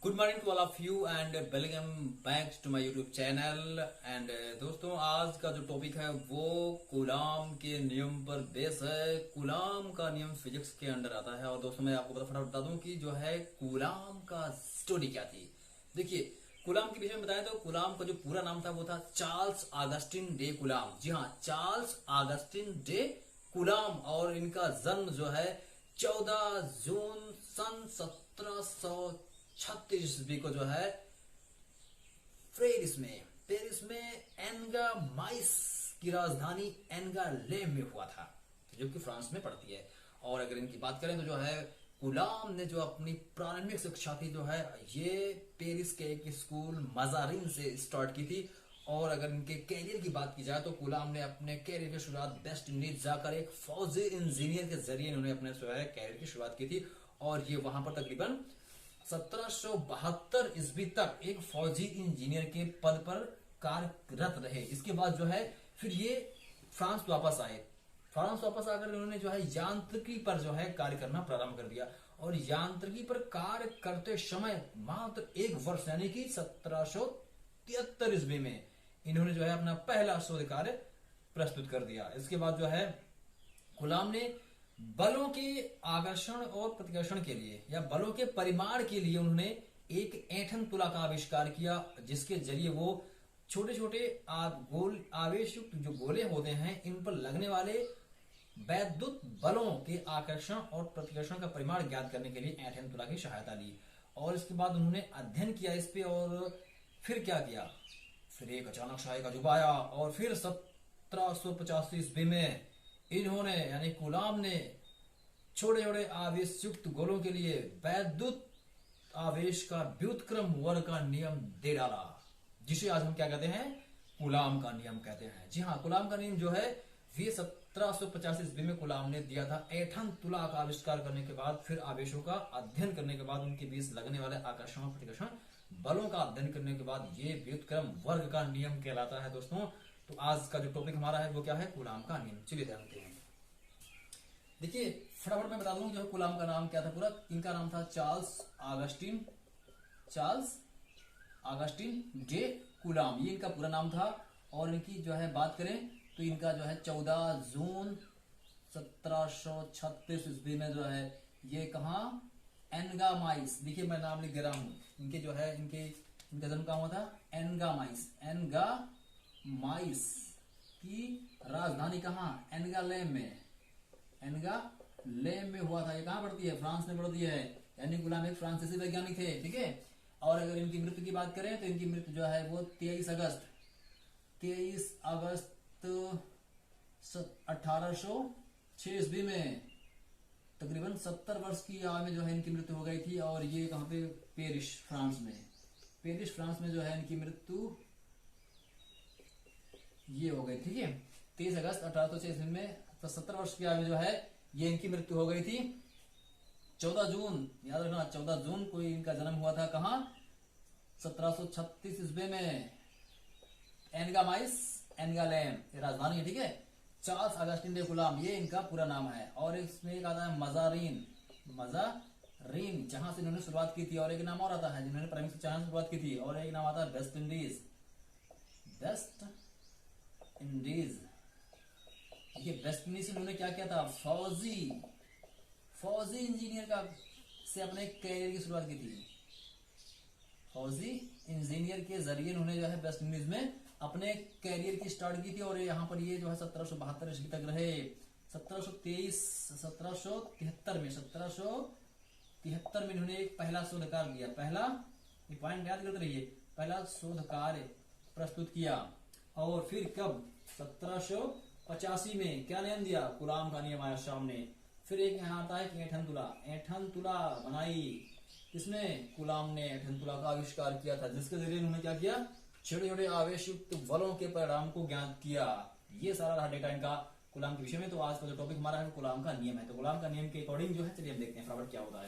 Good morning to all of you and welcome back to my YouTube channel. And दोस्तों, आज का जो topic है वो कूलाम के नियम पर बेस है। कूलाम का नियम फिजिक्स के अंडर आता है। और दोस्तों, मैं आपको फटाफट बता दूं कि जो है कूलाम का स्टोरी क्या थी। देखिए, कूलाम के विषय में बताएं तो कूलाम का जो पूरा नाम था वो था चार्ल्स ऑगस्टिन डे कूलाम। जी हाँ, चार्ल्स ऑगस्टिन डे कूलाम। और इनका जन्म जो है 14 जून सन 1736 ईस्वी को जो है पेरिस में एनगा माइस की राजधानी एनगा ले में हुआ था, जो कि फ्रांस में पड़ती है। और अगर इनकी बात करें तो जो है गुलाम ने जो अपनी प्रारंभिक शिक्षा थी जो है ये पेरिस के एक स्कूल मजारिन से स्टार्ट की थी। और अगर इनके कैरियर की बात की जाए तो गुलाम ने अपने कैरियर की शुरुआत वेस्ट इंडीज जाकर एक फौजी इंजीनियर के जरिए इन्होंने अपने कैरियर की शुरुआत की थी। और ये वहां पर तकरीबन 1772 ईस्वी तक एक फौजी इंजीनियर के पद पर कार्यरत रहे। इसके बाद जो है फिर ये फ्रांस वापस आए। फ्रांस वापस आकर इन्होंने जो है यांत्रिकी पर जो है कार्य करना प्रारंभ कर दिया। और यांत्रिकी पर कार्य करते समय मात्र एक वर्ष यानी कि 1773 ईस्वी में इन्होंने जो है अपना पहला शोध कार्य प्रस्तुत कर दिया। इसके बाद जो है गुलाम ने बलों के आकर्षण और प्रतिकर्षण के लिए या बलों के परिमाण के लिए उन्होंने एक ऐंठन तुला का आविष्कार किया, जिसके जरिए वो छोटे छोटे आवेश युक्त जो गोले होते हैं इन पर लगने वाले वैद्युत बलों के आकर्षण और प्रतिकर्षण का परिमाण ज्ञात करने के लिए ऐंठन तुला की सहायता ली। और इसके बाद उन्होंने अध्ययन किया इस पे। और फिर क्या किया, फिर एक अचानक शाही का जुबा आया और फिर 1785 ईस्वी में इन्होंने यानी गुलाम ने छोटे छोटे आवेश युक्त गोलों के लिए वैद्युत आवेश का व्युत्क्रम वर्ग का नियम दे डाला, जिसे आज हम क्या कहते हैं, गुलाम का नियम कहते हैं। जी हाँ, गुलाम का नियम जो है ये 1785 ईस्वी में गुलाम ने दिया था। ऐंठन तुला का आविष्कार करने के बाद, फिर आवेशों का अध्ययन करने के बाद, उनके बीच लगने वाले आकर्षण और प्रतिकर्षण बलों का अध्ययन करने के बाद ये व्युत्क्रम वर्ग का नियम कहलाता है। दोस्तों, तो आज का जो टॉपिक हमारा है वो क्या है, गुलाम का नियम। चलिए जानते हैं। देखिए, फटाफट मैं बता दूं जो है गुलाम का नाम क्या था पूरा। इनका नाम था चार्ल्स ऑगस्टिन डे गुलाम, ये इनका पूरा नाम था। और इनकी जो है बात करें तो इनका जो है 14 जून 1736 ईस्वी में जो है ये कहा एनगामाइस, देखिए मैं नाम लिख दे रहा हूं। इनके जो है इनका जन्म कहाँ हुआ था, एनगामाइस की राजधानी कहाँ, एनगालेम में हुआ था। ये कहाँ पड़ती है, फ्रांस में पड़ती है। यानी गुलाम एक फ्रांसीसी वैज्ञानिक थे, ठीक है। और अगर इनकी मृत्यु की बात करें तो इनकी मृत्यु जो है वो 23 अगस्त 1806 ईस्वी में तकरीबन 70 वर्ष की आयु में जो है इनकी मृत्यु हो गई थी। और ये कहाँ पे, पेरिस फ्रांस में जो है इनकी मृत्यु ये हो गई, ठीक है। 23 अगस्त 1806 ईस्वी में 70 वर्ष की आयु में जो है ये इनकी मृत्यु हो गई थी। 14 जून, याद रखना 14 जून को इनका जन्म हुआ था। कहाँ, 1736 ईस्वी में एनगालेम राजधानी है, ठीक है। चार्ल्स ऑगस्टिन डे गुलाम, ये इनका पूरा नाम है। और इसमें एक आता है मजारिन, जहां से इन्होंने शुरुआत की थी। और एक नाम और आता है जिन्होंने प्राइमरी शिक्षा से शुरुआत की थी। और एक नाम आता है वेस्ट इंडीज। देखिए, वेस्ट इंडीज से इन्होंने क्या किया था, फौजी इंजीनियर का से अपने कैरियर की शुरुआत की थी। फौजी इंजीनियर के जरिए इन्होंने जो है वेस्ट इंडीज में अपने कैरियर की स्टार्ट की थी। और यहाँ पर ये जो है 1772 ईस्वी तक रहे। 1773 में इन्होंने एक पहला शोध कार्य दिया। पॉइंट याद करते रहिए, पहला शोध कार्य प्रस्तुत किया। और फिर कब, 1785 में क्या नियम दिया, गुलाम का नियम आया सामने। फिर एक यहाँ आता है कि ऐंठन तुला बनाई। इसमें गुलाम ने ऐंठन तुला का आविष्कार किया था, जिसके जरिए उन्होंने क्या किया, छोटे छोटे आवेश युक्त बलों के परिणाम को ज्ञात किया। ये सारा रहा डेटा इनका गुलाम के विषय में। तो आज का जो टॉपिक हमारा है गुलाम का नियम है। तो गुलाम का नियम के अकॉर्डिंग जो है, चलिए हम देखते हैं फटाफट क्या होता है।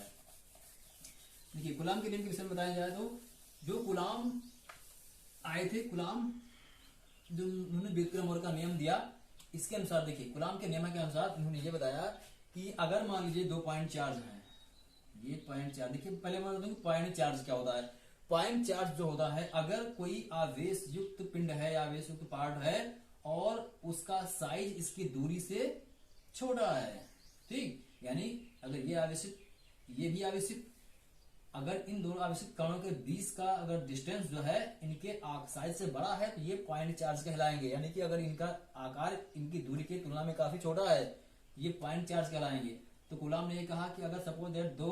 देखिए, गुलाम के नियम के विषय में बताया जाए तो जो गुलाम आए थे, गुलाम जो उन्होंने व्युत्क्रम वर्ग का नियम दिया, इसके अनुसार देखिए गुलाम के नियम के अनुसार इन्होंने ये बताया कि अगर मान लीजिए 2 पॉइंट चार्ज हैं, ये पॉइंट चार्ज, देखिए पहले मैं बता दूं पॉइंट चार्ज क्या होता है। पॉइंट चार्ज जो होता है, अगर कोई आवेश युक्त पिंड है या आवेश युक्त पार्ट है और उसका साइज इसकी दूरी से छोटा है, ठीक, यानी अगर ये आवेशित, ये भी आवेशित, अगर इन दोनों आवेशित कणों के बीच का अगर डिस्टेंस जो है इनके साइज से बड़ा है तो ये पॉइंट चार्ज कहलाएंगे। यानी कि अगर इनका आकार इनकी दूरी की तुलना में काफी छोटा है, ये पॉइंट चार्ज कहलाएंगे। तो कूलाम ने ये कहा कि अगर सपोज दैट दो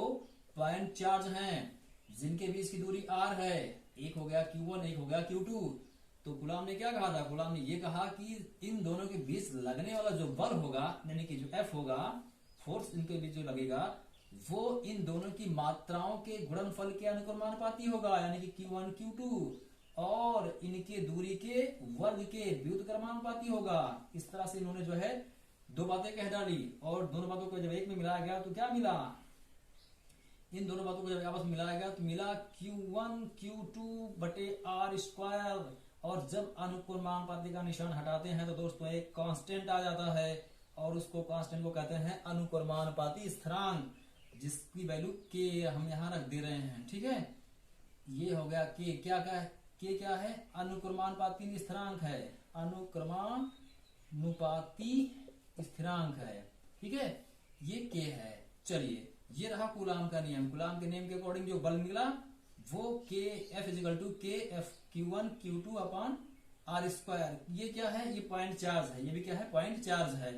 पॉइंट चार्ज हैं जिनके बीच की दूरी r है, एक हो गया Q1 एक हो गया Q2, तो कूलाम ने क्या कहा था, कूलाम ने ये कहा कि इन दोनों के बीच लगने वाला जो बल होगा, यानी कि जो F होगा, फोर्स इनके बीच जो लगेगा, वो इन दोनों की मात्राओं के गुणनफल के अनुक्रमानुपाती होगा, यानी कि Q1 Q2 और इनके दूरी के वर्ग के व्युत्क्रमानुपाती होगा। इस तरह से इन्होंने जो है दो बातें कह डाली और दोनों बातों को जब एक में मिलाया गया तो क्या मिला, इन दोनों बातों को जब आपस में मिलाया गया तो मिला Q1 Q2 बटे R स्क्वायर। और जब अनुक्रमानुपाती का निशान हटाते हैं तो दोस्तों एक कांस्टेंट आ जाता है और उसको कांस्टेंट को कहते हैं अनुक्रमानुपाती स्थिरांक, जिसकी वैल्यू के हम यहाँ रख दे रहे हैं, ठीक है। ये हो गया के, क्या है के, क्या है, अनुक्रमानुपाती स्थिरांक है, अनुक्रमानुपाती स्थिरांक है, ठीक है, ये के है। चलिए ये रहा कूलाम का नियम। कूलाम के नियम के अकॉर्डिंग जो बल मिला वो के एफ इजिकल टू के F Q1 Q2 upon R square. ये क्या है, ये पॉइंट चार्ज है, ये भी क्या है, पॉइंट चार्ज है।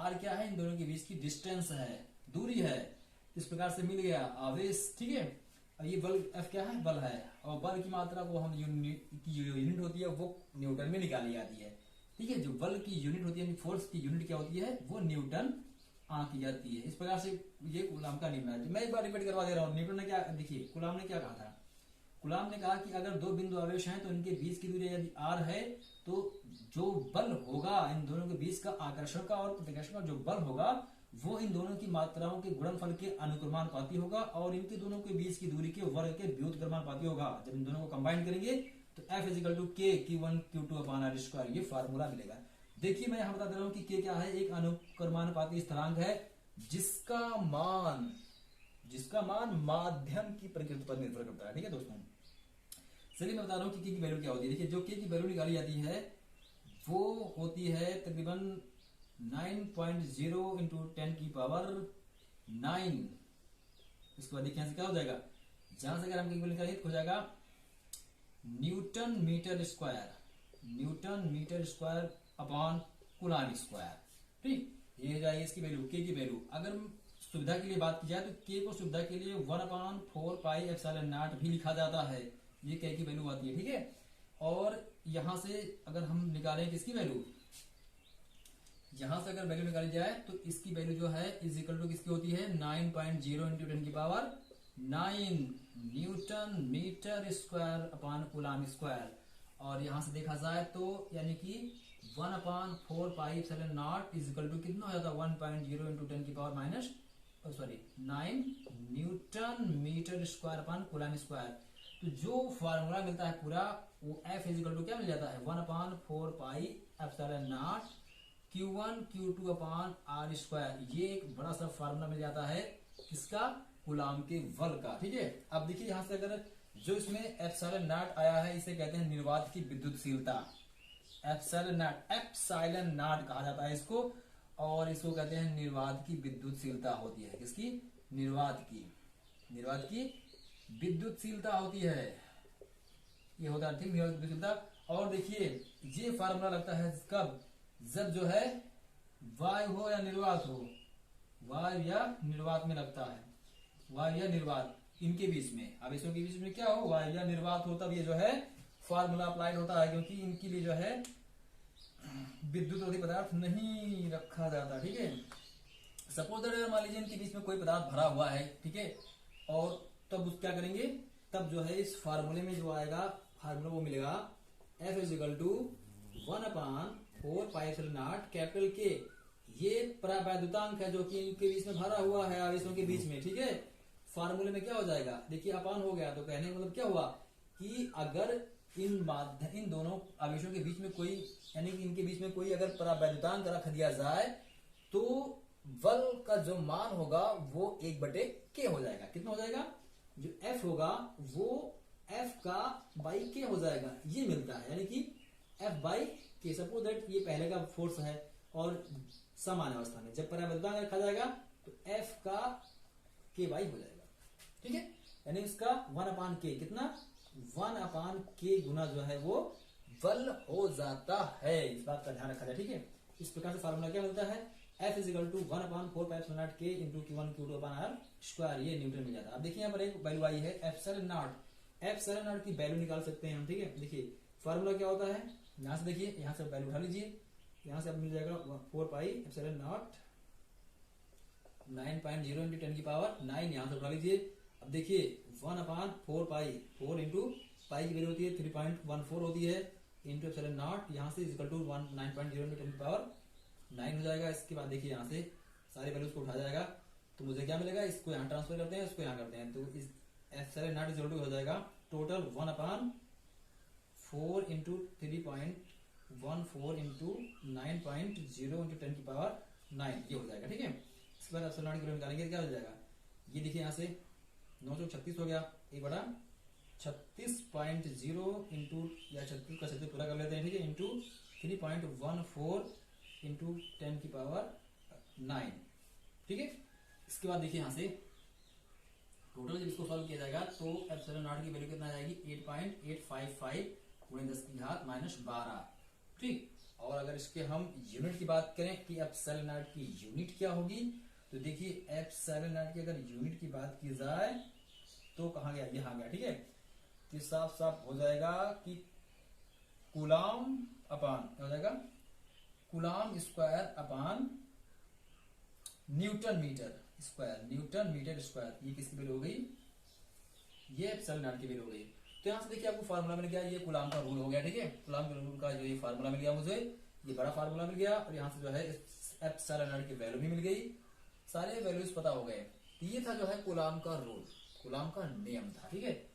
R क्या है, इन दोनों के बीच की डिस्टेंस है, दूरी है। इस प्रकार से मिल गया आवेश, ठीक है। और ये बल F क्या है, बल है, और बल की मात्रा को हम यूनिट होती है वो न्यूटन में निकाली जाती है, ठीक है। जो बल की यूनिट होती है, फोर्स की यूनिट क्या होती है, वो न्यूटन आंकी जाती है। इस प्रकार से ये कूलाम का नियम है। मैं एक बार रिपीट करवा दे रहा हूँ। न्यूटन ने क्या, देखिए कूलाम ने क्या कहा था, कूलाम ने कहा कि अगर दो बिंदु आवेश हैं तो इनके बीच की दूरी यदि r है तो जो बल होगा इन दोनों के बीच का आकर्षण का और प्रतिकर्षण का जो बल होगा वो इन दोनों की मात्राओं के गुणनफल के अनुक्रमानुपाती होगा और इनके दोनों के बीच की दूरी के वर्ग के व्युत्क्रमानुपाती होगा। जब इन दोनों को कंबाइन करेंगे तो F इजिकल टू के Q1 Q2 upon R square, ये फार्मूला मिलेगा। देखिए मैं यहाँ बता दे रहा हूँ कि के क्या है, एक अनुक्रमानुपाती स्थिरांक है जिसका मान माध्यम की प्रकृति पर निर्भर करता है, ठीक है दोस्तों। चलिए मैं बता रहा हूँ कि की वैल्यू क्या होती है। देखिए जो के की वैल्यू निकाली जाती है वो होती है तकरीबन 9.0 इंटू 10 की पावर 9। इसको देखिए यहाँ से क्या हो जाएगा, जहां से अगर हम की वैल्यू निकालें तो हो जाएगा newton metre square upon coulomb square, ठीक। ये हो जाएगी इसकी वैल्यू, के की वैल्यू। अगर सुविधा के लिए बात की जाए तो के को सुविधा के लिए 1/4 पाई एप्सिलॉन नॉट भी लिखा जाता है, ये के की वैल्यू आती है, ठीक है। और यहां से अगर हम निकालें किसकी वैल्यू, यहां से अगर वैल्यू निकाली जाए तो इसकी वैल्यू जो है इज इक्वल टू किसकी होती है 9.0 इंटू 10 की power 9 newton metre square upon coulomb square. और यहां से देखा जाए तो यानी कि 1/4 pi epsilon naught is equal to कितना हो जाता है 1.0 इंटू 10 की power minus 9 newton metre square upon coulomb square. तो जो फार्मूला मिलता है पूरा वो F इज इक्वल टू क्या मिल जाता है 1/4 pi epsilon naught Q1 Q2 upon R square. ये एक बड़ा सा फार्मूला मिल जाता है किसका, कूलाम के बल का, ठीक है। अब देखिए यहां से अगर जो इसमें एप्सिलॉन नॉट आया है इसे कहते हैं निर्वात की विद्युतशीलता। एप्सिलॉन नॉट कहा जाता है इसको, और इसको कहते हैं निर्वात की विद्युतशीलता होती है, किसकी, निर्वात की विद्युतशीलता होती है, ये होता है ठीक निर्वात की विद्युतशीलता। और देखिए ये फार्मूला लगता है कब, जब जो है वायु हो या निर्वात हो, वायु या निर्वात में लगता है, वायु या निर्वात इनके बीच में, आवेशों के बीच में क्या हो, वायु या निर्वात हो, तब ये जो है फार्मूला अप्लाइड होता है, क्योंकि इनके लिए जो है विद्युत पदार्थ नहीं रखा जाता, ठीक है। सपोज अगर मान लीजिए इनके बीच में कोई पदार्थ भरा हुआ है, ठीक है, और तब क्या करेंगे, तब जो है इस फार्मूले में जो आएगा फार्मूला वो मिलेगा F is equal to 1/4 pi epsilon naught capital K. ये परावैद्युतांक है जो कि इनके बीच में भरा हुआ है आवेशों के बीच में, ठीक है। फार्मूले में क्या हो जाएगा, देखिए अपान हो गया, तो कहने का मतलब क्या हुआ कि अगर इन दोनों आवेशों के बीच में कोई, यानी कि इनके बीच में कोई अगर परावैद्युतांक रख दिया जाए तो बल का जो मान होगा वो 1/k हो जाएगा। कितना हो जाएगा? जो F होगा वो F का बाई के हो जाएगा, ये मिलता है, यानी कि F बाई के। सपोज दैट ये पहले का फोर्स है और सामान्य अवस्था में जब परावर्तन रखा जाएगा तो F का के बाई हो जाएगा। ठीक है, यानी इसका 1/k कितना 1/k गुना जो है वो बल हो जाता है। इस बात का ध्यान रखा जाए। ठीक है, इस प्रकार से फार्मूला क्या मिलता है? F is equal to 1/4πε0k into Q1 Q2 upon R square, ये न्यूटन मिल जाता है। अब देखिए यहाँ पर एक वैल्यू आई है एप्सिलॉन नॉट की वैल्यू निकाल सकते हैं हम। ठीक है, देखिए फार्मूला क्या होता है, यहाँ से देखिए, यहाँ से वैल्यू उठा लीजिए, यहाँ से अब मिल जाएगा 4πε0 9.0 इंटू 10 की पावर 9, यहाँ से उठा लीजिए। अब देखिए 1/4 4 इंटू पाई की वैल्यू होती है 3.14 होती है इंटू एप्सिलॉन नॉट, यहाँ से इक्वल टू 9.0 इंटू 10 की पावर 9 हो जाएगा। इसके बाद देखिए यहाँ से सारी वैल्यूज को उठा जाएगा तो मुझे क्या मिलेगा, इसको यहाँ ट्रांसफर करते हैं, इसको यहाँ करते हैं, तो इस एप्सिलॉन नॉट इक्वल टू हो जाएगा टोटल 1/4 इंटू 3.14 इंटू 9.0 इंटू 10 की पावर 9, ये हो जाएगा। ठीक है, इसके बाद एप्सिलॉन नॉट की वैल्यू निकालेंगे, क्या हो जाएगा, ये देखिए यहाँ से 936 हो गया, 1/36.0 इंटू या 36 का 36 पूरा कर लेते हैं। ठीक है, इंटू 3.14 इंटू 10 की पावर 9। ठीक है, इसके बाद देखिए यहाँ से टोटल जब इसको सॉल्व किया जाएगा तो एप्सिलॉन नॉट की वैल्यू कितना आ जाएगी 8.855 गुणे 10 की घात -12। ठीक, और अगर इसके हम यूनिट की बात करें कि एप्सिलॉन नॉट की यूनिट क्या होगी, तो देखिए एप्सिलॉन नॉट की अगर यूनिट की बात की जाए तो कहाँ गया, यहाँ गया। ठीक है, तो साफ साफ हो जाएगा कि कूलाम अपान क्या हो जाएगा, coulomb square upon newton metre square, ये किसकी वैल्यू हो गई, ये एप्सिलॉन नॉट की वैल्यू हो गई। तो यहाँ से देखिए आपको फार्मूला मिल गया, ये कूलाम का रूल हो गया। ठीक है, कूलाम के रूल का जो ये फार्मूला मिल गया मुझे, ये बड़ा फार्मूला मिल गया, और यहाँ से जो है एप्सिलॉन नॉट की वैल्यू भी मिल गई, सारे वैल्यूज पता हो गए। ये था जो है कूलाम का रूल, कूलाम का नियम था। ठीक है,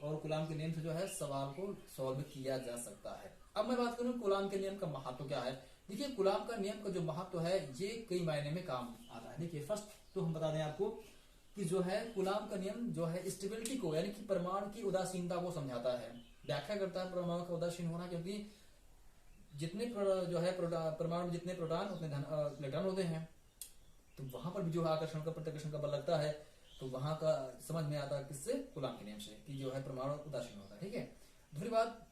और कूलाम के नियम से जो है सवाल को सॉल्व किया जा सकता है। अब मैं बात करूं कूलाम के नियम का महत्व क्या है। देखिए कूलाम का नियम का जो महत्व है ये कई मायने में काम आता है। देखिए फर्स्ट तो हम बता दें आपको कि जो है कूलाम का नियम जो है स्टेबिलिटी को, यानी कि परमाणु की उदासीनता को समझाता है, व्याख्या करता है परमाणु का उदासीन होना, क्योंकि जितने जो है परमाणु जितने प्रोटॉन उतने इलेक्ट्रॉन होते हैं, तो वहां पर भी जो आकर्षण का प्रतिकर्षण का बल लगता है, तो वहां का समझ में आता है किससे, कूलाम के नियम से, कि जो है परमाणु उदासीन होता है। ठीक है, दूसरी बात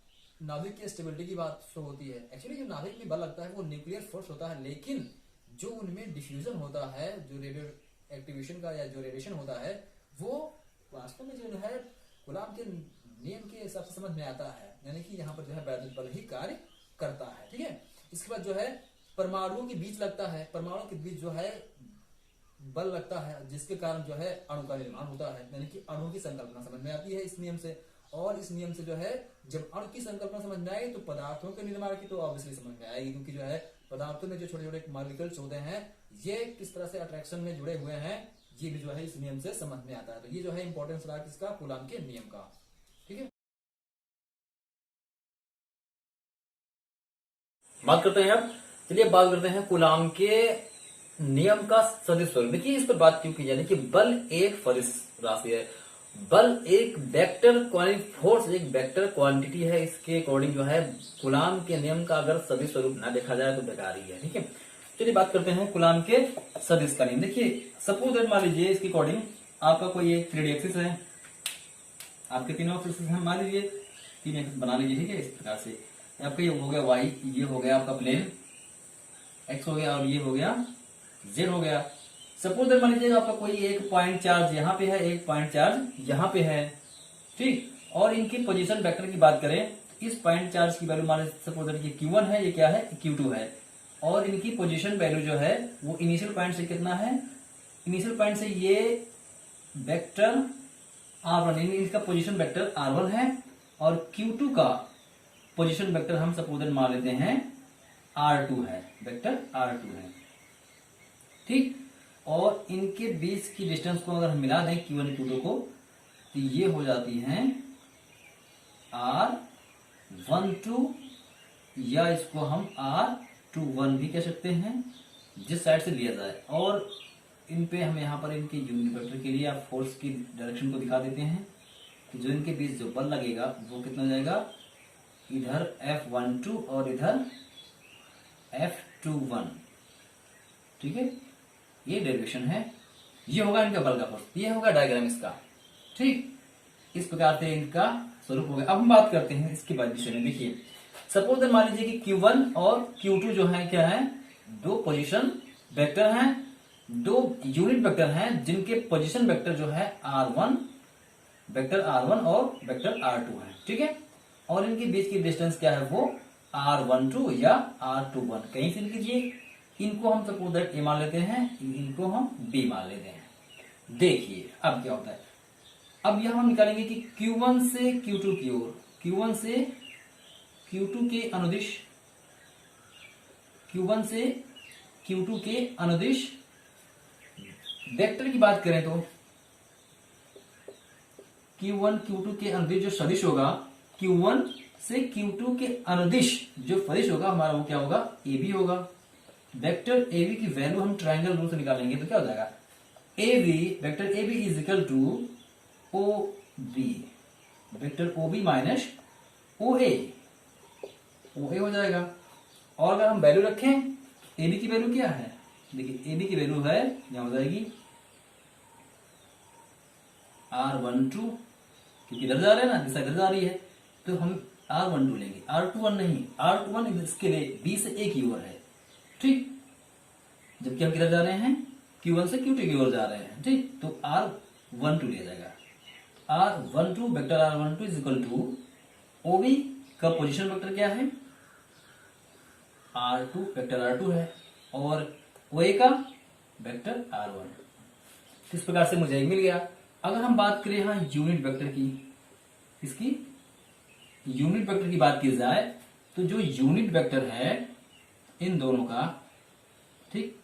नाभिक की स्टेबिलिटी की बात शो होती है। एक्चुअली जो नाभिक में बल लगता है वो न्यूक्लियर फोर्स होता है, लेकिन जो उनमें डिफ्यूजन होता है, जो रेडियो एक्टिवेशन का या जो रेडिएशन होता है, वो वास्तव में जो है कूलाम के नियम के हिसाब से समझ में आता है, यानी कि यहाँ पर जो है वैद्युत बल ही कार्य करता है। ठीक है, इसके बाद जो है परमाणुओं के बीच लगता है, परमाणुओं के बीच जो है बल लगता है, जिसके कारण जो है अणु का निर्माण होता है, यानी कि अणु की संकल्पना समझ में आती है इस नियम से। और इस नियम से जो है जब अणु की संकल्पना समझ में आएगी तो पदार्थों के निर्माण की तो ऑब्वियसली समझ में आएगी, क्योंकि जो है पदार्थों में जो छोटे छोटे मॉलिक्यूल्स होते हैं ये किस तरह से अट्रैक्शन में जुड़े हुए हैं, ये भी जो है इस नियम से समझ में आता है। तो ये जो है इंपॉर्टेंस रहा किसका, कूलाम के नियम का। ठीक है, बात करते हैं अब, चलिए बात करते हैं कूलाम के नियम का सदिश स्वरूप। देखिए इस पर बात क्यों की जाए कि बल एक सदिश राशि है, बल एक वेक्टर फोर्स एक वेक्टर क्वांटिटी है, इसके अकॉर्डिंग जो है कूलाम के नियम का अगर सदिश स्वरूप ना देखा जाए तो बेकार ही है। ठीक है, चलिए बात करते हैं कूलाम के सदिश का नियम। देखिए सपोज दैट मान लीजिए इसके अकॉर्डिंग आपका कोई एक 3D एक्सिस है, आपके तीनों एक्सिस हैं, मान लीजिए 3 एक्सिस बना लीजिए। ठीक है, इस प्रकार से आपका ये हो गया वाई, ये हो गया आपका प्लेन एक्स हो गया, और ये हो गया जेड हो गया। सपोज दैट मान लीजिए आपका कोई एक पॉइंट चार्ज यहाँ पे है, एक पॉइंट चार्ज यहाँ पे है। ठीक, और इनकी पोजीशन वेक्टर की बात करें, इस पॉइंट चार्ज की वैल्यू मान सपोज दैट ये Q1 है, ये क्या है Q2 है, और इनकी पोजीशन वैल्यू जो है वो इनिशियल पॉइंट से कितना है, इनिशियल पॉइंट से ये वेक्टर R1, इसका पोजीशन वेक्टर R1 है, और Q2 का पोजीशन वेक्टर हम सपोज दैट मान लेते हैं R2 है, वेक्टर R2 है। ठीक, और इनके बीच की डिस्टेंस को अगर हम मिला दें Q1 Q2 को, तो ये हो जाती हैं R12, या इसको हम R21 भी कह सकते हैं, जिस साइड से लिया जाए। और इन पे हम यहाँ पर इनके यूनिट वेक्टर के लिए आप फोर्स की डायरेक्शन को दिखा देते हैं कि जो इनके बीच जो बल लगेगा वो कितना हो जाएगा, इधर F12 और इधर F21। ठीक है, ये डेरिवेशन है, ये होगा इनका बल का फोर्स, ये होगा डायग्राम इसका। ठीक, इस प्रकार से इनका स्वरूप हो गया। अब हम बात करते हैं इसके बाद विषय में। देखिए सपोज मान लीजिए कि Q1 और Q2 जो है क्या है, दो पोजीशन वेक्टर हैं, दो यूनिट वेक्टर हैं जिनके पोजीशन वेक्टर जो है R1, वेक्टर R1 और वेक्टर R2 है। ठीक है, और इनके बीच की डिस्टेंस क्या है, वो R12 या R21 कहीं से लिख लीजिए। इनको हम सपोज दैट A मान लेते हैं, इनको हम B मान लेते हैं। देखिए अब क्या होता है, अब यह हम निकालेंगे कि Q1 से Q2 की ओर, Q1 से Q2 के अनुदिश, Q1 से Q2 के अनुदिश वेक्टर की बात करें तो Q1 Q2 के अनुदिश जो सदिश होगा, Q1 से Q2 के अनुदिश जो सदिश होगा हमारा वो क्या होगा, AB होगा। वेक्टर AB की वैल्यू हम ट्रायंगल रूल से निकालेंगे तो क्या हो जाएगा, AB vector AB is equal to OB, vector OB minus OA, OA हो जाएगा। और अगर हम वैल्यू रखें, AB की वैल्यू क्या है, देखिए AB की वैल्यू है यहां हो जाएगी R12, क्योंकि इधर जा रहे हैं ना, दिशा इधर जा रही है तो हम R12 लेंगे, R21 नहीं, R21 इसके लिए B से A की ओर है। ठीक, जबकि हम किधर जा रहे हैं, Q1 से Q2 की ओर जा रहे हैं। ठीक, तो R12 लिया जाएगा। R12 vector R12 is equal to OB का पोजीशन वेक्टर क्या है, R2, वेक्टर R2 है, और OA का वेक्टर R1। इस प्रकार से मुझे मिल गया। अगर हम बात करें यहाँ यूनिट वेक्टर की, इसकी यूनिट वेक्टर की बात की जाए तो जो यूनिट वेक्टर है इन दोनों का, ठीक,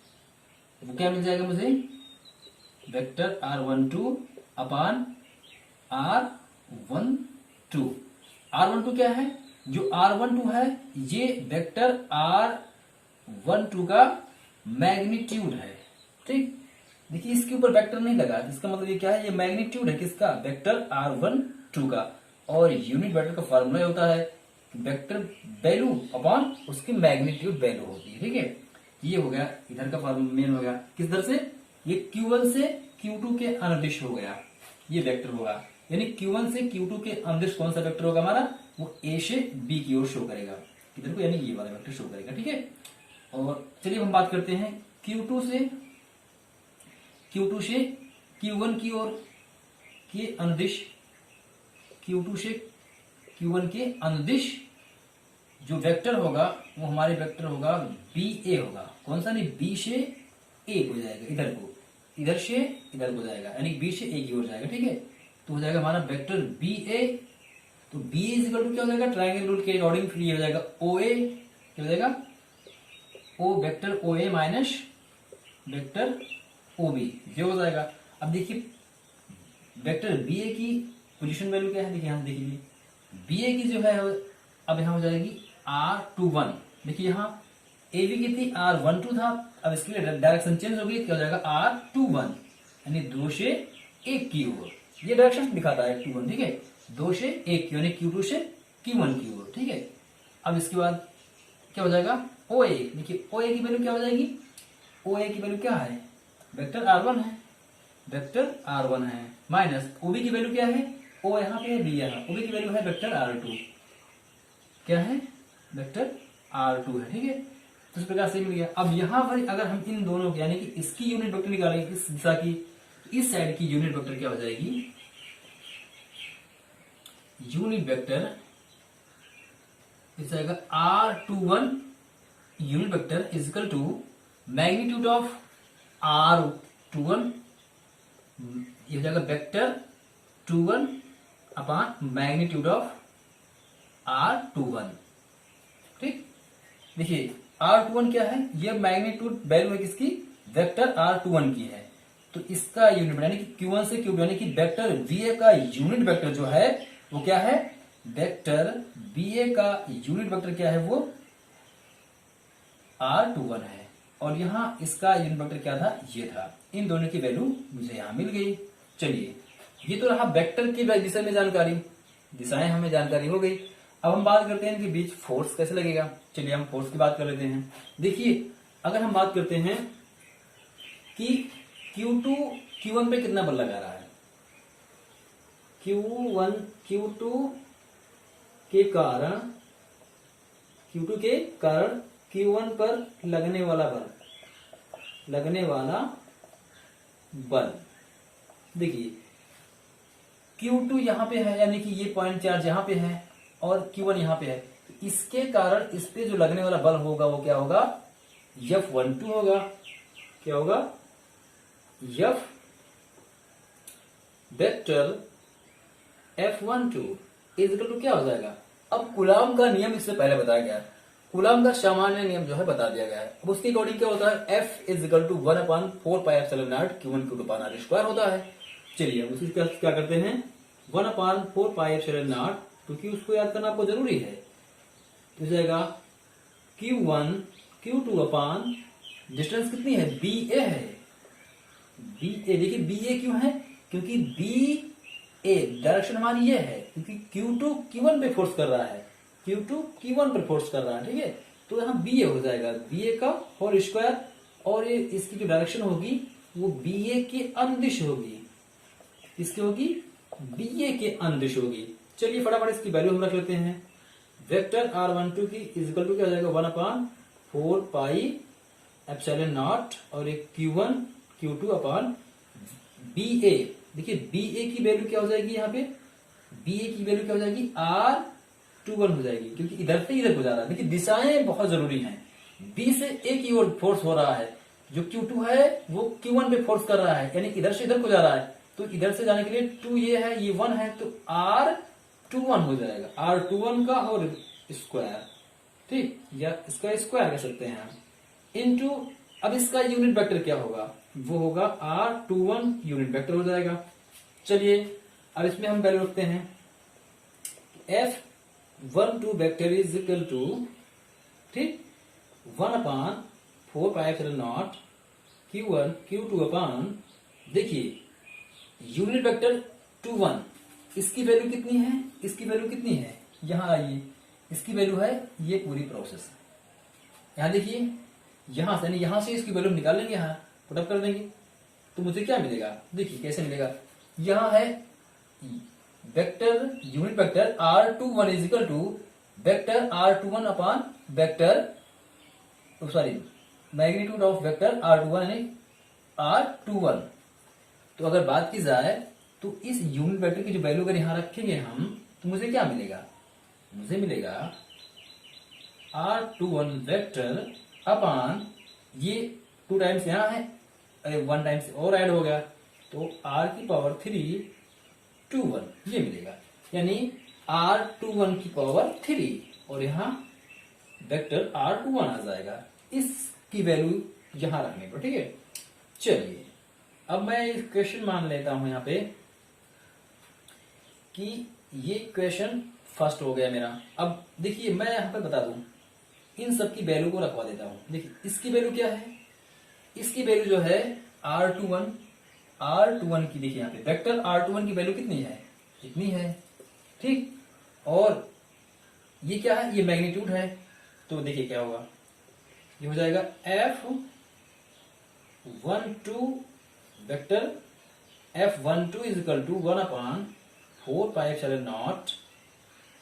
वो क्या मिल जाएगा मुझे, वेक्टर R12 अपान R12। R12 क्या है, जो R12 है ये वेक्टर R12 का मैग्नीट्यूड है। ठीक, देखिए इसके ऊपर वेक्टर नहीं लगा, इसका मतलब ये क्या है, ये मैग्नीट्यूड है किसका, वेक्टर R12 का। और यूनिट वेक्टर का फॉर्मूला होता है वेक्टर वैल्यू अपॉन उसकी मैग्नीट्यूड वैल्यू होती है। ठीक है, ये हो गया इधर का फॉर्मूला, मेन हो गया किस तरह से, ये Q1 से Q2 के अनुदिश हो गया, ये वेक्टर होगा, यानी Q1 से Q2 के अनुदिश कौन सा वेक्टर होगा हमारा, वो A से B की ओर शो करेगा इधर को, यानी ये वाला वेक्टर शो करेगा। ठीक है, और चलिए हम बात करते हैं Q2 से Q1 की ओर के अनुदिश, Q2 से Q1 के अनुदिश जो वेक्टर होगा वो हमारे वेक्टर होगा BA होगा। कौन सा, नहीं, B से A को जाएगा, इधर को, इधर से इधर को जाएगा, यानी B से A की ओर जाएगा। ठीक है, तो हो जाएगा हमारा वेक्टर BA, तो BA इज इक्वल टू क्या हो जाएगा, ट्रायंगल रूल के अकॉर्डिंग फिर ये हो जाएगा OA, क्या हो जाएगा, O vector OA minus vector OB, ये हो जाएगा। अब देखिए वेक्टर BA की पोजीशन वैल्यू क्या है, देखिए यहां देखिए BA की जो है अब यहां हो जाएगी R21। देखिए यहाँ AB की थी R12 था, अब इसके लिए डायरेक्शन चेंज हो गई, क्या हो जाएगा R21, यानी 2 से 1 की ओर, ये डायरेक्शन दिखाता है 21। ठीक है, 2 से 1 की, यानी Q2 से Q1 की ओर। ठीक है, अब इसके बाद क्या हो जाएगा OA, देखिए OA की वैल्यू क्या हो जाएगी, OA की वैल्यू क्या है, वेक्टर R1 है, वेक्टर R1 है, माइनस OB की वैल्यू क्या है, O यहाँ पे है, B यहाँ, OB की वैल्यू है वेक्टर R2, क्या है, वेक्टर R2 है। ठीक है, तो इस प्रकार से मिल गया। अब यहाँ पर अगर हम इन दोनों यानी कि इसकी यूनिट वेक्टर निकालेंगे, इस दिशा की, इस साइड की यूनिट वेक्टर क्या हो जाएगी, यूनिट वेक्टर इस जाएगा R21 unit vector is equal to magnitude of R21, ये हो जाएगा vector 21 upon magnitude of R21। ठीक, देखिए R21 क्या है, ये मैग्नीट्यूड वैल्यू है किसकी, वेक्टर R21 की है, तो इसका यूनिट यानी कि Q1 से Q2 यानी कि वेक्टर BA का यूनिट वेक्टर जो है वो क्या है, वेक्टर BA का यूनिट वेक्टर क्या है, वो R21 है। और यहाँ इसका यूनिट वेक्टर क्या था, ये था। इन दोनों की वैल्यू मुझे यहाँ मिल गई। चलिए, ये तो रहा वेक्टर की दिशा में जानकारी, दिशाएं हमें जानकारी हो गई। अब हम बात करते हैं कि बीच फोर्स कैसे लगेगा। चलिए हम फोर्स की बात कर लेते हैं। देखिए, अगर हम बात करते हैं कि Q2 Q1 पे कितना बल लगा रहा है, Q2 के कारण Q1 पर लगने वाला बल देखिए, Q2 यहाँ पे है, यानी कि ये पॉइंट चार्ज यहाँ पे है और Q1 यहाँ पे है, तो इसके कारण इस पे जो लगने वाला बल होगा वो क्या होगा, F12 होगा। क्या होगा, F vector F12 equal to क्या हो जाएगा। अब कूलॉम का नियम इससे पहले बताया गया है, कूलॉम का सामान्य नियम जो है बता दिया गया है। अब उसके अकॉर्डिंग क्या होता है, F is equal to 1/4πε0 Q1 Q2 पाना स्क्वायर होता है। चलिए अब उसी क्या करते हैं, 1/4πε0, क्योंकि उसको याद करना आपको जरूरी है। तो जाएगा Q1 Q2 अपान डिस्टेंस कितनी है, BA है, BA। देखिए BA क्यों है, क्योंकि BA डायरेक्शन हमारी ये है, क्योंकि Q2 Q1 पे फोर्स कर रहा है, Q2 Q1 पर फोर्स कर रहा है, ठीक है। तो यहाँ BA हो जाएगा, BA का होल स्क्वायर, और ये इसकी जो डायरेक्शन होगी वो BA के अनुदिश होगी, इसकी होगी BA के अनुदिश होगी। चलिए फटाफट इसकी वैल्यू हम रख लेते हैं। वेक्टर R12 की इक्वल टू क्या हो जाएगा, 1/4πε0 और एक Q1 Q2 अपान BA। देखिए BA की वैल्यू क्या हो जाएगी, यहाँ पे BA की वैल्यू क्या हो जाएगी, R21 हो जाएगी, क्योंकि इधर से इधर को जा रहा है। देखिए दिशाएं बहुत जरूरी हैं। B से A की ओर फोर्स हो रहा है, जो Q2 है वो Q1 पे फोर्स कर रहा है, यानी इधर से इधर को जा रहा है। तो इधर से जाने के लिए 2 ये है, ये 1 है, तो R21 हो जाएगा, R21 का और स्क्वायर, ठीक, या इसका स्क्वायर कह सकते हैं हम, इनटू अब इसका यूनिट वेक्टर क्या होगा, वो होगा R21 यूनिट वेक्टर हो जाएगा। चलिए अब इसमें हम वैल्यू रखते हैं, F12 vector is equal to, ठीक, 1/4πε0 Q1 Q2 अपान, देखिए यूनिट वेक्टर 21, इसकी वैल्यू कितनी है, इसकी वैल्यू कितनी है, यहां आइए, इसकी वैल्यू है ये पूरी प्रोसेस। यहां देखिए, यहां से यहां से इसकी वैल्यू निकाल लेंगे, यहां पुटअप कर देंगे, तो मुझे क्या मिलेगा, देखिए कैसे मिलेगा। यहां है vector, unit vector R21 is equal to vector R21 upon vector, sorry, magnitude of vector R21 यानी R21। तो अगर बात की जाए तो इस यूनिट वेक्टर की जो वैल्यू अगर यहां रखेंगे हम, तो मुझे क्या मिलेगा, मुझे मिलेगा R21 वेक्टर अपान, ये 2 टाइम्स यहां है, अरे 1 टाइम्स और ऐड हो गया, तो R की पावर 3 21 ये मिलेगा, यानी R21 की पावर 3, और यहां वेक्टर R21 आ जाएगा इसकी वैल्यू यहां रखने पर, ठीक है। चलिए अब मैं इस क्वेश्चन मान लेता हूं यहां पे कि ये क्वेश्चन फर्स्ट हो गया मेरा। अब देखिए मैं यहां पे बता दूं, इन सब की वैल्यू को रखवा देता हूं। देखिए इसकी वैल्यू क्या है, इसकी वैल्यू जो है R21 की, देखिए यहां पे वेक्टर R21 की वैल्यू कितनी है, इतनी है, ठीक, और ये क्या है, ये मैग्नीट्यूड है, तो देखिए क्या होगा, ये हो जाएगा F12 vector F12 is equal to 1/4πε0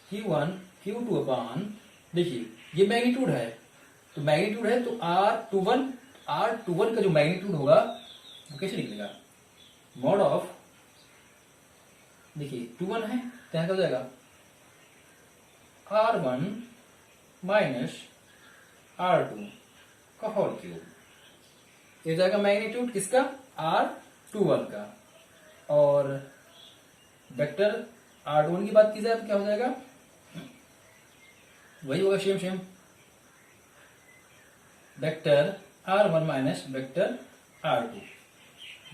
Q1 Q2 upon, देखिए ये मैग्नीट्यूड है, तो मैग्नीट्यूड है तो R21 का जो मैग्नीट्यूड होगा वो कैसे निकलेगा, मॉड ऑफ, देखिए 21 है तो यहां क्या हो जाएगा, R1 माइनस R2 का होल क्यूब, ये हो जाएगा मैग्नीट्यूड किसका, R21 का। और वेक्टर R21 की बात की जाए तो क्या हो जाएगा, वही होगा same vector R1 minus vector R2,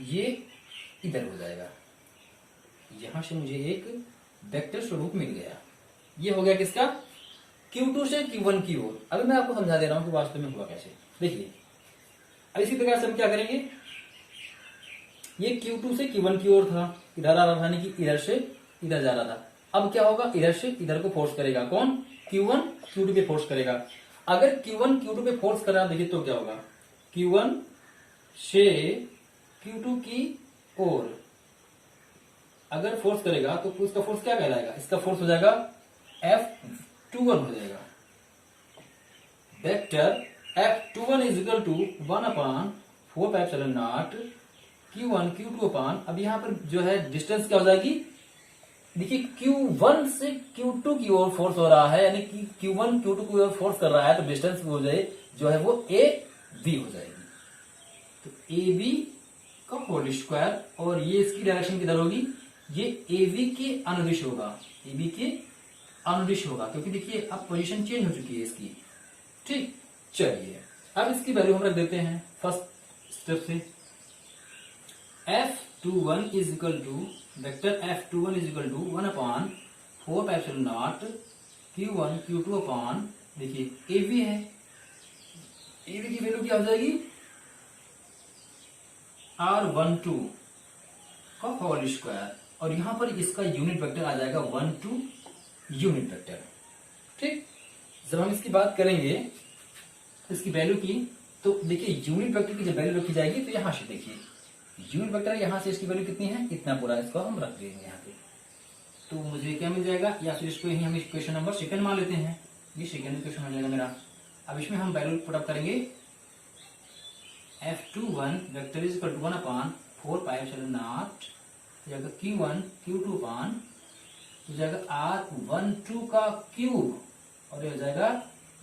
ये इधर हो जाएगा, यहां से मुझे एक वेक्टर स्वरूप मिल गया। ये हो गया किसका, Q2 से Q1 की ओर। अभी मैं आपको समझा दे रहा हूं कि वास्तव में हुआ कैसे। देखिए अब इसी प्रकार से हम क्या करेंगे, ये Q2 से Q1 की ओर था, इधर आ रहा था, यानी कि इधर से इधर जा रहा था। अब क्या होगा, इधर से इधर को फोर्स करेगा, कौन, Q1 Q2 पे फोर्स करेगा। अगर Q1 Q2 पे फोर्स कर रहा, देखिए तो क्या होगा, Q1 से Q2 की ओर अगर फोर्स करेगा तो उसका फोर्स क्या कहलाएगा, इसका फोर्स हो जाएगा F21 हो जाएगा। Vector F21 is equal to 1/4πε0 Q1 Q2 upon, अब यहां पर जो है डिस्टेंस क्या हो जाएगी, देखिए Q1 से Q2 की ओर फोर्स हो रहा है, यानी कि Q1 Q2 की ओर फोर्स कर रहा है, तो डिस्टेंस हो जाए जो है वो AB हो जाएगी। तो AB का होल स्क्वायर, और ये इसकी डायरेक्शन किधर होगी, ये AB के अनुदिश होगा, AB के अनुदिश होगा, क्योंकि देखिए अब पोजीशन चेंज हो चुकी है इसकी। ठीक, चलिए अब इसकी वैल्यू हम रख देते हैं फर्स्ट स्टेप से। F21 is equal to, vector F21 is equal to 1/4πε0 Q1 Q2 upon, देखिए AB है, AB की वैल्यू क्या हो जाएगी, R12 का होल स्क्वायर, और यहां पर इसका यूनिट वेक्टर आ जाएगा 12 यूनिट वेक्टर। ठीक, जब हम इसकी बात करेंगे इसकी वैल्यू की, तो देखिए यूनिट वेक्टर की जब वैल्यू रखी जाएगी तो यहां से देखिए यूनिट वेक्टर, यहां से इसकी वैल्यू कितनी है, इतना पूरा, इसको हम रख देंगे यहाँ पे, तो मुझे क्या मिल जाएगा, या फिर इसको यही हम इक्वेशन नंबर सेकंड मान लेते हैं, ये सेकंड इक्वेशन हो जाएगा मेरा। अब इसमें हम वैल्यू पुटअप करेंगे, F21 vector is equal to 1/4πε0 जाएगा Q1 Q2 अपान, तो जाएगा R12 का क्यूब, और ये हो जाएगा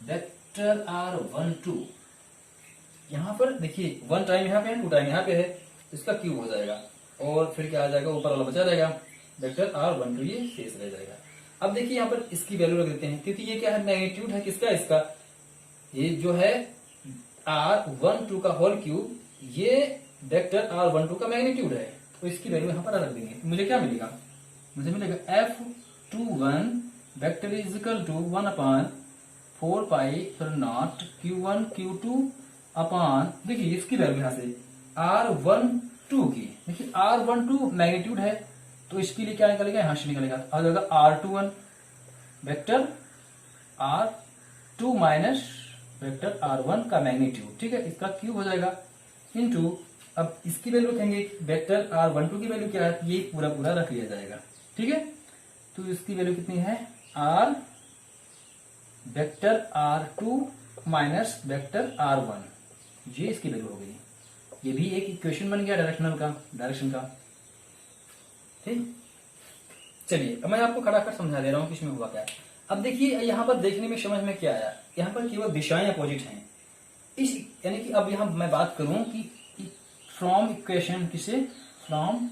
वेक्टर R12। यहां पर देखिए 1 टाइम यहाँ पे है, 2 टाइम यहाँ पे है, इसका क्यूब हो जाएगा, और फिर क्या आ जाएगा, ऊपर वाला बचा रहेगा, वेक्टर R12 ये शेष रह जाएगा। अब देखिए यहाँ पर इसकी वैल्यू रख देते हैं, क्योंकि ये क्या है, मैग्नीट्यूड है किसका, इसका, ये जो है R12 का होल क्यूब, ये वेक्टर R12 का मैग्नीट्यूड है, तो इसकी वैल्यू यहाँ पर रख देंगे। मुझे क्या मिलेगा, मुझे मिलेगा F21 vector is equal to 1/4πε0 Q1 Q2 upon, देखिए इसकी वैल्यू यहां से R12 की, देखिए R12 मैग्नीट्यूड है, तो इसके लिए क्या निकलेगा, यहां से निकलेगा, आ जाएगा R21 vector R2 minus vector R1 का मैग्नीट्यूड, ठीक है, इसका क्यूब हो जाएगा, इनटू, अब इसकी वैल्यू रखेंगे, वेक्टर R12 की वैल्यू क्या है, ये पूरा पूरा रख लिया जाएगा, ठीक है, तो इसकी वैल्यू कितनी है, R vector R2 minus vector R1, ये इसकी वैल्यू हो गई। ये भी एक इक्वेशन बन गया डायरेक्शनल का, डायरेक्शन का। ठीक, चलिए अब मैं आपको खड़ा कर समझा दे रहा हूं कि इसमें हुआ क्या। अब देखिए यहां पर देखने में समझ में क्या आया, यहां पर केवल दिशाएं अपोजिट हैं, इस यानी कि अब यहां मैं बात करूं कि फ्रॉम इक्वेशन, किसे, from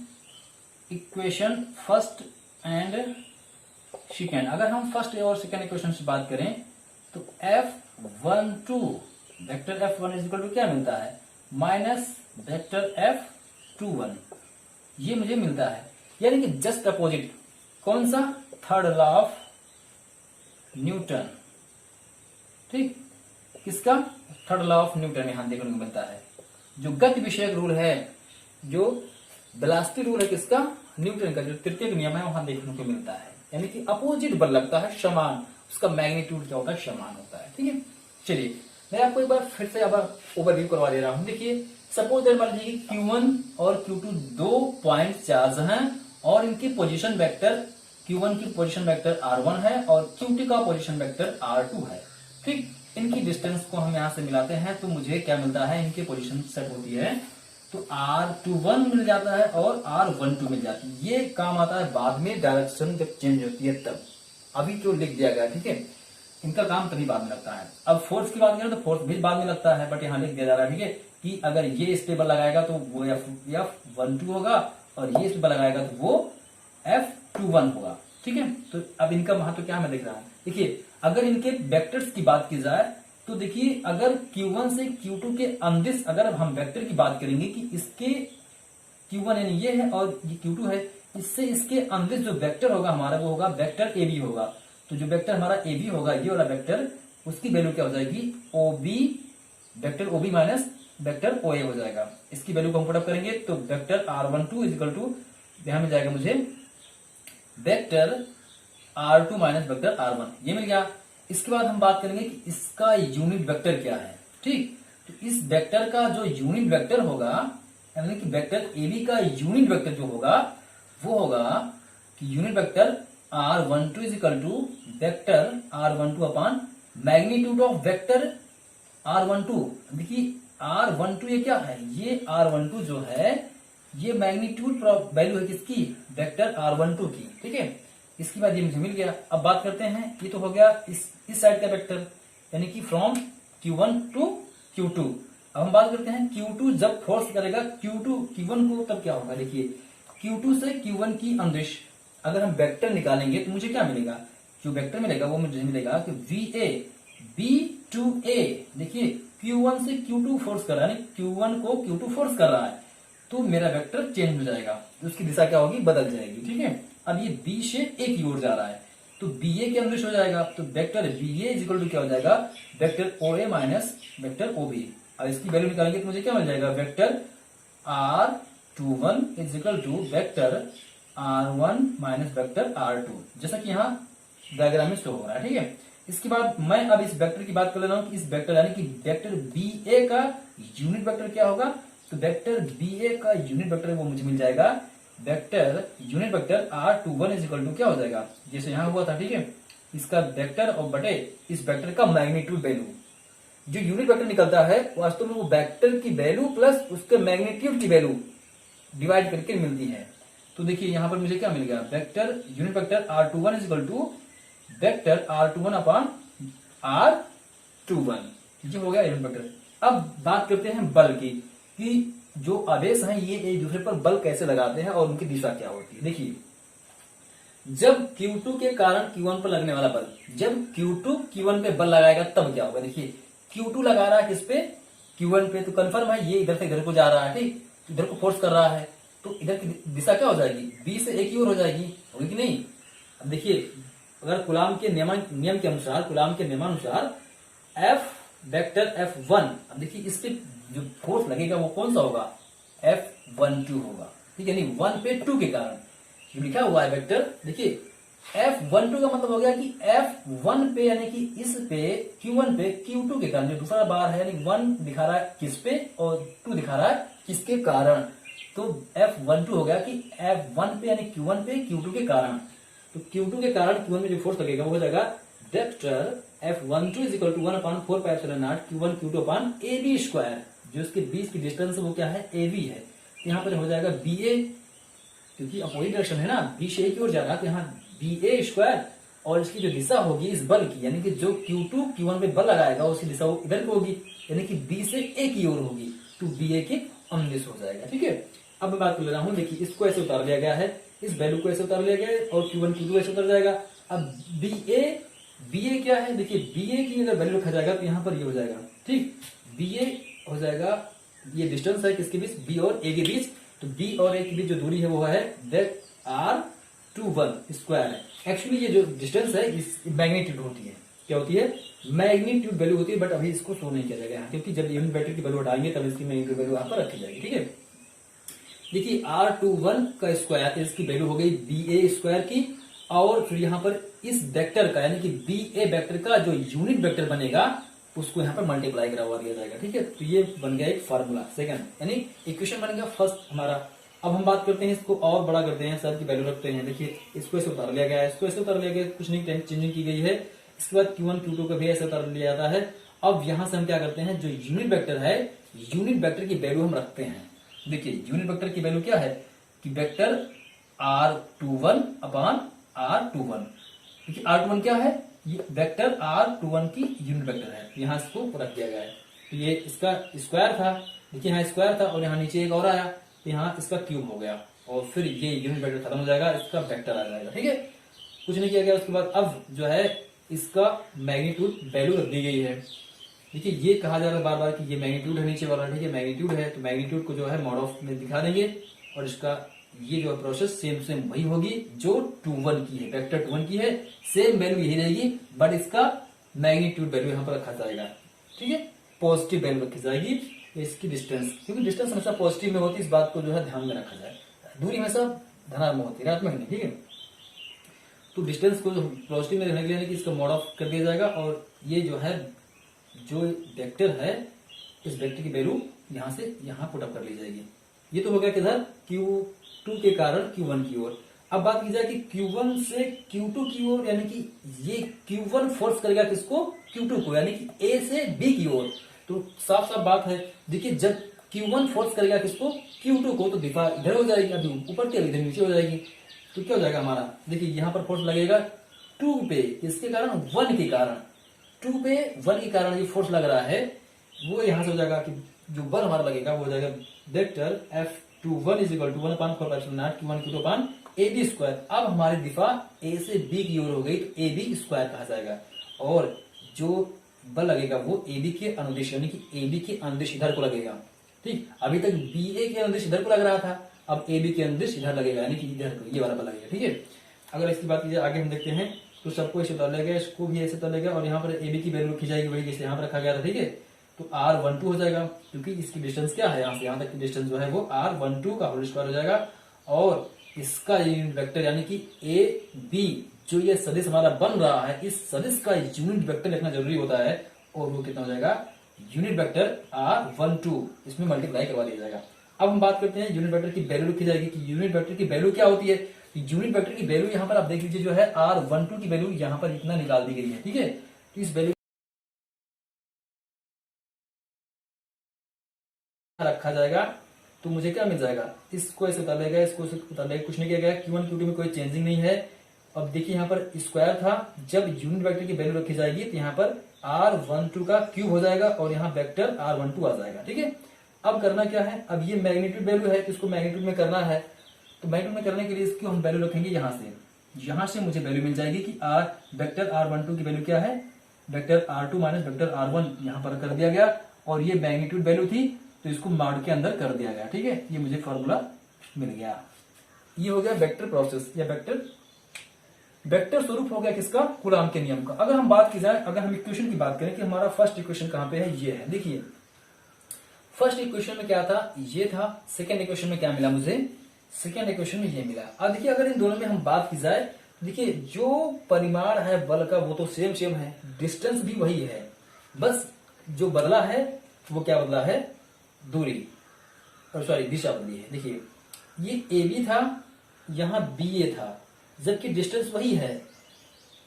equation first and second, अगर हम फर्स्ट और सेकेंड इक्वेशन से बात करें तो F12 vector F1 is equal to क्या मिलता है, माइनस वेक्टर F21, ये मुझे मिलता है, यानी कि जस्ट अपोजिट, कौन सा, थर्ड लॉ ऑफ न्यूटन। ठीक, किसका, थर्ड लॉ ऑफ न्यूटन यहां देखने को मिलता है, जो गति विषयक रूल है, जो वेलोसिटी रूल है किसका, न्यूटन का, जो तृतीयक नियम है वहां देखने को मिलता है, यानी कि अपोजिट बल लगता है, समान, उसका मैग्नीट्यूड क्या होता है, समान होता है। ठीक है, चलिए मैं आपको एक बार फिर से ओवरव्यू करवा दे रहा हूं। देखिए सपोज दैट मान लीजिए Q1 और Q2 दो पॉइंट चार्ज हैं, और इनकी पोजीशन वेक्टर, Q1 की पोजीशन वेक्टर R1 है और Q2 का पोजीशन वेक्टर R2 है। ठीक, इनकी डिस्टेंस को हम यहां से मिलाते हैं तो मुझे क्या मिलता है, इनकी पोजीशन सेट होती है तो R21 मिल जाता है और R12 मिल जाती है। ये काम आता है बाद में, डायरेक्शन जब चेंज होती है तब, अभी जो लिख दिया गया, ठीक है, इनका काम तभी बाद में लगता है। अब फोर्स की बात करें तो फोर्स भी बाद में लगता है, बट यहाँ लिख दिया जा रहा है, ठीक है, कि अगर ये स्टेबल लगाएगा तो वो F12 होगा, और ये स्टेबल लगाएगा तो वो F21 होगा। ठीक है, तो अब इनका महत्व क्या मैं देख रहा हूं, देखिए अगर इनके वेक्टर्स की बात की जाए तो देखिए अगर Q1 से Q2 के अंदिश अगर हम वेक्टर की बात करेंगे कि इसके Q1 यानी ये है और ये Q2 है, इससे इसके अंदिश जो वेक्टर होगा हमारा वो होगा वेक्टर AB होगा। तो जो वेक्टर हमारा AB होगा, ये वाला वेक्टर, उसकी वैल्यू क्या हो जाएगी, OB, vector OB minus vector O A हो जाएगा। इसकी वैल्यू को हम पुटअप करेंगे तो vector R12 is equal to, यहां मिल जाएगा मुझे vector R2 minus vector R1, ये मिल गया। इसके बाद हम बात करेंगे कि इसका यूनिट वेक्टर क्या है। ठीक, तो इस वेक्टर का जो यूनिट वेक्टर होगा, यानी कि वेक्टर AB का यूनिट वेक्टर जो होगा वो होगा कि unit vector R12 is equal to vector R12 upon magnitude of vector R12। देखिए R12 ये क्या है, ये R12 जो है ये मैग्नीट्यूड वैल्यू है किसकी, वेक्टर R12 की। ठीक है, इसके बाद ये मुझे मिल गया। अब बात करते हैं, ये तो हो गया इस साइड का वेक्टर, यानी कि फ्रॉम Q1 टू Q2। अब हम बात करते हैं Q2 जब फोर्स करेगा Q1 को, तब क्या होगा। देखिए Q2 से Q1 की अनुदिश अगर हम वेक्टर निकालेंगे तो मुझे क्या मिलेगा, जो वेक्टर मिलेगा वो मुझे मिलेगा कि VA B2A। देखिए Q1 से Q2 फोर्स कर रहा है, Q1 को Q2 फोर्स कर रहा है, तो मेरा वेक्टर चेंज हो जाएगा, तो उसकी दिशा क्या होगी, बदल जाएगी। ठीक है, अब ये B से A की ओर जा रहा है तो BA के अनुदिश हो जाएगा, तो vector BA is equal to क्या हो जाएगा, vector OA minus vector OB। अब इसकी वैल्यू निकालेंगे तो मुझे क्या मिल जाएगा, vector R21 is equal to vector R1 minus vector R2, जैसा कि यहाँ डायग्राम में शो हो रहा है। ठीक है, इसके बाद मैं अब इस वेक्टर की बात कर ले रहा हूं कि इस वेक्टर यानी कि वेक्टर BA का यूनिट वेक्टर क्या होगा, तो वेक्टर BA का यूनिट वेक्टर वो मुझे मिल जाएगा vector unit vector R21 is equal to क्या हो जाएगा, जैसे यहां हुआ था। ठीक है, इसका वेक्टर और बटे इस वेक्टर का मैग्नीट्यूड वैल्यू, जो यूनिट वेक्टर निकलता है वास्तव में वो वेक्टर की वैल्यू प्लस उसके मैग्नीट्यूड की वैल्यू डिवाइड करके मिलती है। तो देखिए यहां पर मुझे क्या मिल गया, vector unit vector R21 is equal to vector R21 upon R21, ये हो गया यूनिट वेक्टर। अब बात करते हैं बल की, कि जो आवेश हैं ये एक दूसरे पर बल कैसे लगाते हैं और उनकी दिशा क्या होती है। देखिए जब Q2 के कारण Q1 पर लगने वाला बल, जब Q2 Q1 पे बल लगाएगा तब क्या होगा। देखिए Q2 लगा रहा है किस पे, Q1 पे, तो कंफर्म है ये इधर से इधर को जा रहा है। ठीक, इधर को फोर्स कर रहा है तो इधर की दिशा क्या हो जाएगी, B से A की ओर हो जाएगी, होगी कि नहीं। अब देखिए अगर कुलाम के नियम के अनुसार, कुलाम के नियमानुसार F वेक्टर F1, अब देखिए इस पे जो फोर्स लगेगा वो कौन सा होगा, F12 होगा। ठीक है, यानी 1 पे 2 के कारण जो लिखा हुआ है वेक्टर, देखिए F12 का मतलब हो गया कि F1 पे यानी कि इस पे Q1 पे Q2 के कारण, जो दूसरा बार है यानी 1 दिखा रहा है किस पे और 2 दिखा रहा है किसके कारण, तो F12 हो गया कि F1 पे यानी Q1 पे Q2 के कारण, तो Q2 के कारण Q1 में जो फोर्स लगेगा वो हो जाएगा vector F12 is equal to 1/4 pi epsilon naught Q1 Q2 upon AB square, जो इसके बीच की डिस्टेंस है वो क्या है, AB है। यहाँ पर हो जाएगा BA, क्योंकि अपोजिट डायरेक्शन है ना, B से A की ओर जा रहा है, तो यहाँ BA स्क्वायर, और इसकी जो दिशा होगी इस बल की, यानी कि जो Q2 Q1 पे बल लगाएगा उसकी दिशा वो इधर को होगी, यानी कि B से A की ओर होगी, तो BA के अनुदिश हो जाएगा। ठीक है, अब मैं बात कर ले रहा हूँ, देखिए इसको ऐसे उतार लिया गया है, इस वैल्यू को ऐसे उतार लिया गया है और Q1 Q2 ऐसे उतर जाएगा। अब BA क्या है, देखिए BA की अगर वैल्यू रखा जाएगा तो यहाँ पर ये हो जाएगा। ठीक, BA हो जाएगा, ये डिस्टेंस है किसके बीच, B और A के बीच, तो B और A के बीच जो दूरी है वो है R21 स्क्वायर है। एक्चुअली ये जो डिस्टेंस है इस मैग्नीट्यूड होती है, क्या होती है, मैग्नीट्यूड वैल्यू होती है, बट अभी इसको शो नहीं किया जाएगा यहाँ, क्योंकि जब यूनिट वेक्टर की वैल्यू हटाएंगे तब इसकी मैग्नीट्यूड वैल्यू यहाँ पर रखी जाएगी। ठीक है, देखिए R21 का स्क्वायर, इसकी वैल्यू हो गई BA स्क्वायर की, और फिर यहाँ पर इस वेक्टर का यानी कि BA वेक्टर का जो यूनिट वेक्टर बनेगा उसको यहाँ पर मल्टीप्लाई करा हुआ दिया जाएगा। ठीक है, तो ये बन गया एक फार्मूला, सेकंड यानी इक्वेशन बन गया फर्स्ट हमारा। अब हम बात करते हैं इसको और बड़ा करते हैं, सब की वैल्यू रखते हैं। देखिए इसको ऐसे उतार लिया गया है, इसको ऐसे उतार लिया गया, कुछ नहीं चेंजिंग की गई है। इसके बाद Q1 Q2 का भी ऐसे उतार लिया जाता है। अब यहां से हम क्या करते हैं, जो यूनिट वेक्टर है, यूनिट वेक्टर की वैल्यू हम रखते हैं। देखिए यूनिट वेक्टर की वैल्यू क्या है कि वेक्टर R21 अपॉन R21, क्योंकि R21 क्या है, ये वेक्टर R21 की यूनिट वेक्टर है, यहाँ इसको रख दिया गया है। तो ये इसका स्क्वायर था, देखिए यहाँ स्क्वायर था और यहाँ नीचे एक और आया, तो यहाँ इसका क्यूब हो गया, और फिर ये यूनिट वेक्टर खत्म हो जाएगा, इसका वेक्टर आ जाएगा। ठीक है, कुछ नहीं किया गया। उसके बाद अब जो है इसका मैग्नीट्यूड वैल्यू रख दी गई है। देखिए ये कहा जा रहा है बार बार कि ये मैग्नीट्यूड है नीचे वाला, ठीक है, मैग्नीट्यूड है, तो मैग्नीट्यूड को जो है मॉड ऑफ में दिखा देंगे, और इसका ये जो प्रोसेस सेम सेम वही होगी जो 21 की है, वेक्टर 21 की है, सेम वैल्यू यही रहेगी, बट इसका मैग्नीट्यूड वैल्यू यहाँ पर रखा जाएगा। ठीक है, पॉजिटिव वैल्यू रखी जाएगी, इसकी डिस्टेंस, क्योंकि डिस्टेंस हमेशा पॉजिटिव में होती है, इस बात को जो है ध्यान में रखा जाए। दूरी हमेशा धनात्मक होती है, ऋणात्मक नहीं, ठीक है। तो डिस्टेंस को पॉजिटिव में रहने के लिए कि इसका मॉड ऑफ कर दिया जाएगा, और ये जो है जो वेक्टर है इस वेक्टर की वैल्यू यहां से यहां पुट अप कर ली जाएगी। ये तो हो गया किधर, Q2 के कारण Q1 की ओर। अब बात की जाए कि Q1 से Q2 की ओर, यानी कि ये Q1 फोर्स करेगा किसको, Q2 को, यानी कि A से B की ओर। तो साफ साफ बात है, देखिए जब Q1 फोर्स करेगा किसको, Q2 को, तो दिशा इधर हो जाएगी, अभी ऊपर की इधर नीचे हो जाएगी। तो क्या हो जाएगा हमारा, देखिए यहां पर फोर्स लगेगा 2 पे, इसके कारण 1 के कारण, 2 पे 1 के कारण ये फोर्स लग रहा है, वो यहां से हो जाएगा कि जो बल हमारा लगेगा वो हो जाएगा वेक्टर F21 = 1/4 Q1 Q2 अपान AB स्क्वायर। अब हमारी दिशा A से B की ओर हो गई, तो AB स्क्वायर कहा जाएगा, और जो बल लगेगा वो AB के अनुदिश, यानी कि AB के अनुदिश इधर को लगेगा, ठीक। अभी तक BA के अनुदिश इधर को लग रहा था, अब AB के अनुदिश इधर लगेगा, यानी कि इधर को, ये वाला बल लगेगा, ठीक है। अगर इसकी बात कीजिए आगे हम देखते हैं, तो सबको ऐसे तलेगा, इसको भी ऐसे तलेगा, और यहाँ पर AB की वैल्यू रखी जाएगी वही जैसे यहाँ पर रखा गया था, ठीक है। तो R12 हो जाएगा, क्योंकि इसकी डिस्टेंस क्या है, यहाँ से यहाँ तक की डिस्टेंस जो है वो R12 का होल स्क्वायर हो जाएगा, और इसका यूनिट वेक्टर यानी कि AB जो ये सदिश हमारा बन रहा है, इस सदिश का यूनिट वेक्टर लिखना जरूरी होता है, और वो कितना हो जाएगा, यूनिट वेक्टर R12, इसमें मल्टीप्लाई करवा दिया जाएगा। अब हम बात करते हैं यूनिट वेक्टर की वैल्यू लिखी जाएगी कि यूनिट वेक्टर की वैल्यू क्या होती है। यूनिट वेक्टर की वैल्यू यहाँ पर आप देख लीजिए, जो है R12 की वैल्यू यहाँ पर इतना निकाल दी गई है, ठीक है। तो इस वैल्यू रखा जाएगा, तो मुझे क्या मिल जाएगा, इसको ऐसे उतार लेगा, इसको उतार लेगा, कुछ नहीं किया गया, Q1 Q2 में कोई चेंजिंग नहीं है। अब देखिए यहाँ पर स्क्वायर था, जब यूनिट वेक्टर की वैल्यू रखी जाएगी तो यहाँ पर R12 का क्यूब हो जाएगा, और यहाँ वेक्टर R12 आ जाएगा, ठीक है। अब करना क्या है, अब ये मैग्नीट्यूड वैल्यू है, तो इसको मैग्नीट्यूड में करना है, तो मैग्नीट्यूड में करने के लिए इसकी हम वैल्यू रखेंगे यहाँ से मुझे वैल्यू मिल जाएगी कि वेक्टर R12 की वैल्यू क्या है, vector R2 minus vector R1 यहाँ पर कर दिया गया, और ये मैग्नीट्यूड वैल्यू थी तो इसको मॉड के अंदर कर दिया गया, ठीक है। ये मुझे फॉर्मूला मिल गया। ये हो गया वेक्टर प्रोसेस या वेक्टर स्वरूप हो गया किसका, कूलॉम के नियम का। अगर हम बात की जाए, अगर हम इक्वेशन की बात करें कि हमारा फर्स्ट इक्वेशन कहां पे है, ये है, देखिए फर्स्ट इक्वेशन में क्या था, ये था। सेकेंड इक्वेशन में क्या मिला मुझे, सेकेंड इक्वेशन में ये मिला। अब देखिए अगर इन दोनों में हम बात की जाए, देखिए जो परिमाण है बल का वो तो सेम है, डिस्टेंस भी वही है, बस जो बदला है वो क्या बदला है, दूरी, और सॉरी दिशा बदली है। देखिए ये AB था, यहाँ BA था, जबकि डिस्टेंस वही है,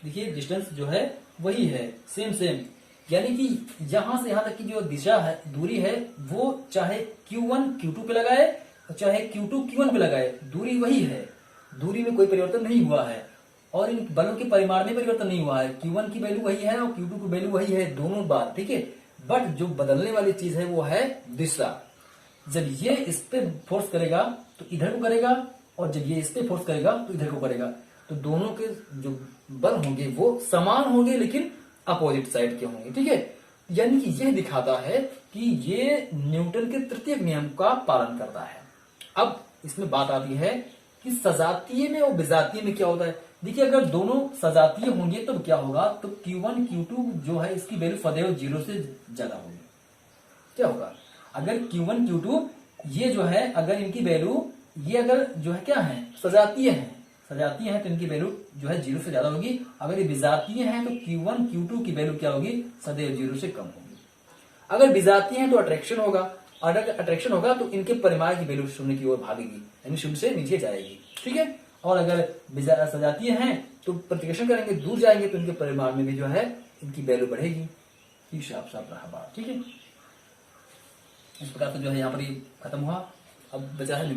देखिए डिस्टेंस जो है वही है, सेम, यानी कि यहां से यहां तक की जो दिशा है, दूरी है, वो चाहे Q1 Q2 पे लगाए, चाहे Q2 Q1 पे लगाए, दूरी वही है, दूरी में कोई परिवर्तन नहीं हुआ है, और इन बलों के परिमाण में परिवर्तन नहीं हुआ है। Q1 की वैल्यू वही है और Q2 की वैल्यू वही है, दोनों बार, ठीक है। बट जो बदलने वाली चीज है वो है दिशा। जब ये इस पे फोर्स करेगा तो इधर को करेगा, और जब ये इस पे फोर्स करेगा तो इधर को करेगा, तो दोनों के जो बल होंगे वो समान होंगे, लेकिन अपोजिट साइड के होंगे, ठीक है। यानी कि यह दिखाता है कि ये न्यूटन के तृतीय नियम का पालन करता है। अब इसमें बात आती है कि सजातीय में और विजातीय में क्या होता है। देखिए अगर दोनों सजातीय होंगे तो क्या होगा, तो Q1 Q2 जो है इसकी वैल्यू सदैव 0 से ज्यादा होगी। क्या होगा, अगर Q1 Q2 ये जो है, अगर इनकी वैल्यू ये अगर जो है क्या है, सजातीय है तो इनकी वैल्यू जो है 0 से ज्यादा होगी। अगर ये विजातीय है तो Q1 Q2 की वैल्यू क्या होगी, सदैव 0 से कम होगी। अगर विजातीय है तो अट्रैक्शन होगा, और अगर अट्रैक्शन होगा तो इनके परिमाण की वैल्यू शून्य की ओर भागेगी, यानी शून्य से नीचे जाएगी, ठीक है। और अगर सजातीय हैं तो प्रतिकर्षण करेंगे, दूर जाएंगे तो इनके परिमाण में भी जो है इनकी वैल्यू बढ़ेगी। ये साफ रहा बात, ठीक है। इस प्रकार से जो है यहाँ पर ये खत्म हुआ। अब बचा है